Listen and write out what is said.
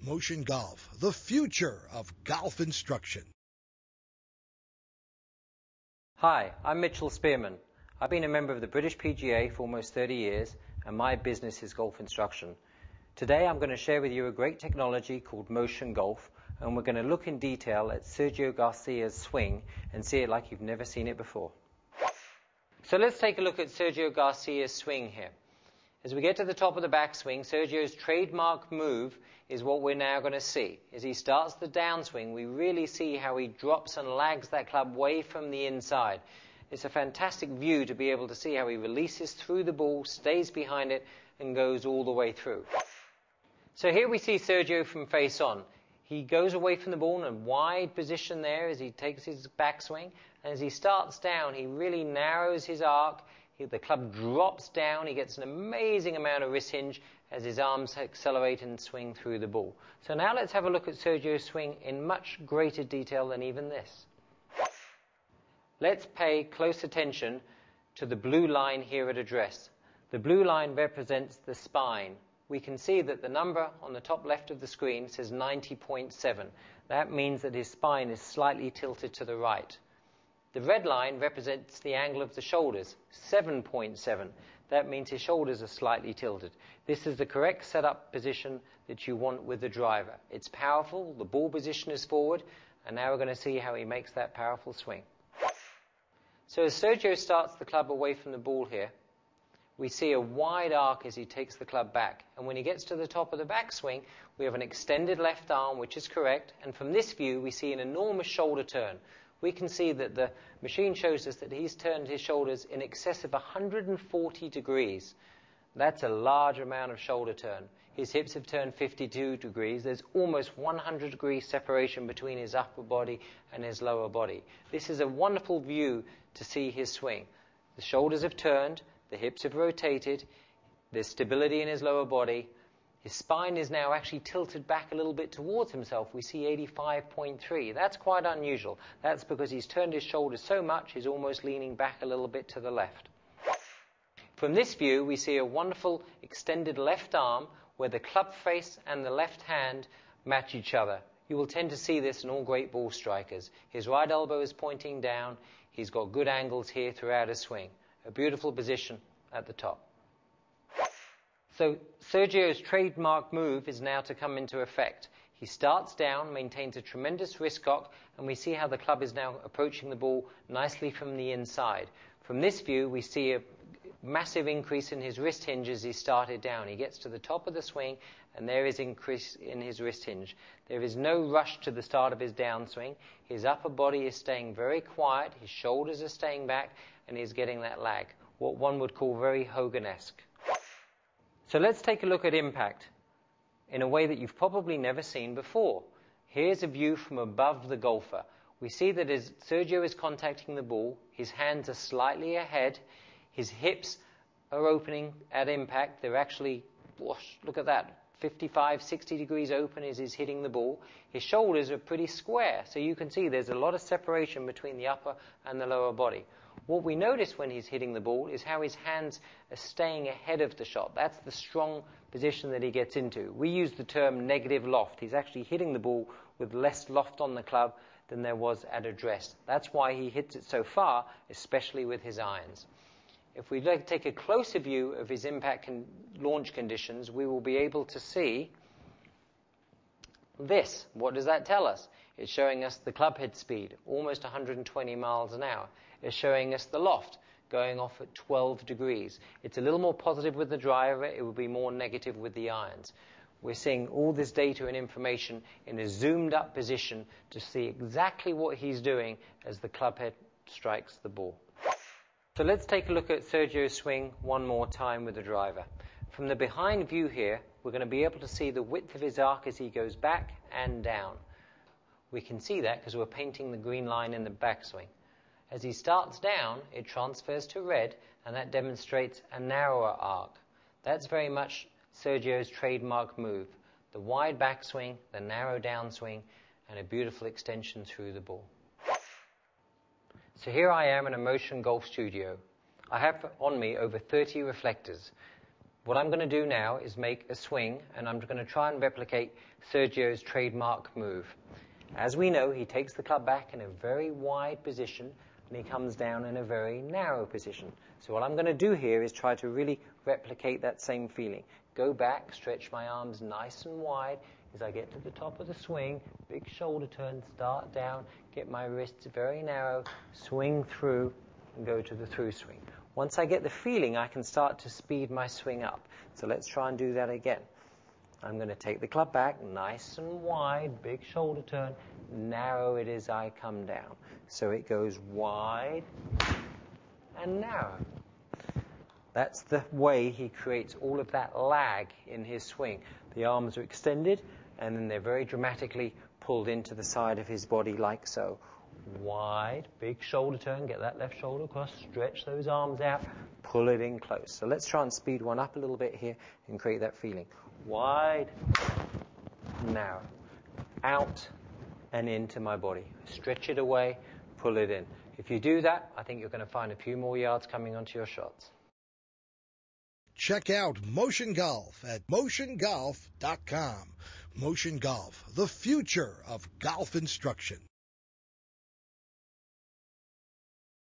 Motion Golf, the future of golf instruction. Hi, I'm Mitchell Spearman. I've been a member of the British PGA for almost 30 years, and my business is golf instruction. Today I'm going to share with you a great technology called Motion Golf, and we're going to look in detail at Sergio Garcia's swing and see it like you've never seen it before. So let's take a look at Sergio Garcia's swing here. As we get to the top of the backswing, Sergio's trademark move is what we're now going to see. As he starts the downswing, we really see how he drops and lags that club way from the inside. It's a fantastic view to be able to see how he releases through the ball, stays behind it, and goes all the way through. So here we see Sergio from face on. He goes away from the ball in a wide position there as he takes his backswing. And as he starts down, he really narrows his arc. The club drops down. He gets an amazing amount of wrist hinge as his arms accelerate and swing through the ball. So now let's have a look at Sergio's swing in much greater detail than even this. Let's pay close attention to the blue line here at address. The blue line represents the spine. We can see that the number on the top left of the screen says 90.7. That means that his spine is slightly tilted to the right. The red line represents the angle of the shoulders, 7.7. That means his shoulders are slightly tilted. This is the correct setup position that you want with the driver. It's powerful, the ball position is forward, and now we're going to see how he makes that powerful swing. So as Sergio starts the club away from the ball here, we see a wide arc as he takes the club back. And when he gets to the top of the backswing, we have an extended left arm, which is correct. And from this view, we see an enormous shoulder turn. We can see that the machine shows us that he's turned his shoulders in excess of 140 degrees. That's a large amount of shoulder turn. His hips have turned 52 degrees. There's almost 100 degrees separation between his upper body and his lower body. This is a wonderful view to see his swing. The shoulders have turned. The hips have rotated. There's stability in his lower body. His spine is now actually tilted back a little bit towards himself. We see 85.3. That's quite unusual. That's because he's turned his shoulders so much, he's almost leaning back a little bit to the left. From this view, we see a wonderful extended left arm where the club face and the left hand match each other. You will tend to see this in all great ball strikers. His right elbow is pointing down. He's got good angles here throughout his swing. A beautiful position at the top. So Sergio's trademark move is now to come into effect. He starts down, maintains a tremendous wrist cock, and we see how the club is now approaching the ball nicely from the inside. From this view, we see a massive increase in his wrist hinge as he started down. He gets to the top of the swing, and there is increase in his wrist hinge. There is no rush to the start of his downswing. His upper body is staying very quiet. His shoulders are staying back, and he's getting that lag, what one would call very Hogan-esque. So let's take a look at impact in a way that you've probably never seen before. Here's a view from above the golfer. We see that as Sergio is contacting the ball, his hands are slightly ahead, his hips are opening at impact. They're actually, look at that, 55, 60 degrees open as he's hitting the ball. His shoulders are pretty square, so you can see there's a lot of separation between the upper and the lower body. What we notice when he's hitting the ball is how his hands are staying ahead of the shot. That's the strong position that he gets into. We use the term negative loft. He's actually hitting the ball with less loft on the club than there was at address. That's why he hits it so far, especially with his irons. If we take a closer view of his impact and launch conditions, we will be able to see this. What does that tell us? It's showing us the club head speed, almost 120 miles an hour. It's showing us the loft, going off at 12 degrees. It's a little more positive with the driver. It will be more negative with the irons. We're seeing all this data and information in a zoomed up position to see exactly what he's doing as the club head strikes the ball. So let's take a look at Sergio's swing one more time with the driver. From the behind view here, we're going to be able to see the width of his arc as he goes back and down. We can see that because we're painting the green line in the backswing. As he starts down, it transfers to red, and that demonstrates a narrower arc. That's very much Sergio's trademark move. The wide backswing, the narrow downswing, and a beautiful extension through the ball. So here I am in a Motion Golf studio. I have on me over 30 reflectors. What I'm going to do now is make a swing, and I'm going to try and replicate Sergio's trademark move. As we know, he takes the club back in a very wide position, and he comes down in a very narrow position. So what I'm going to do here is try to really replicate that same feeling. Go back, stretch my arms nice and wide as I get to the top of the swing, big shoulder turn, start down, get my wrists very narrow, swing through, and go to the through swing. Once I get the feeling, I can start to speed my swing up. So let's try and do that again. I'm going to take the club back, nice and wide, big shoulder turn, narrow it as I come down. So it goes wide and narrow. That's the way he creates all of that lag in his swing. The arms are extended, and then they're very dramatically pulled into the side of his body like so. Wide, big shoulder turn, get that left shoulder across, stretch those arms out, pull it in close. So let's try and speed one up a little bit here and create that feeling. Wide, narrow, out and into my body. Stretch it away, pull it in. If you do that, I think you're going to find a few more yards coming onto your shots. Check out Motion Golf at motiongolf.com. Motion Golf, the future of golf instruction.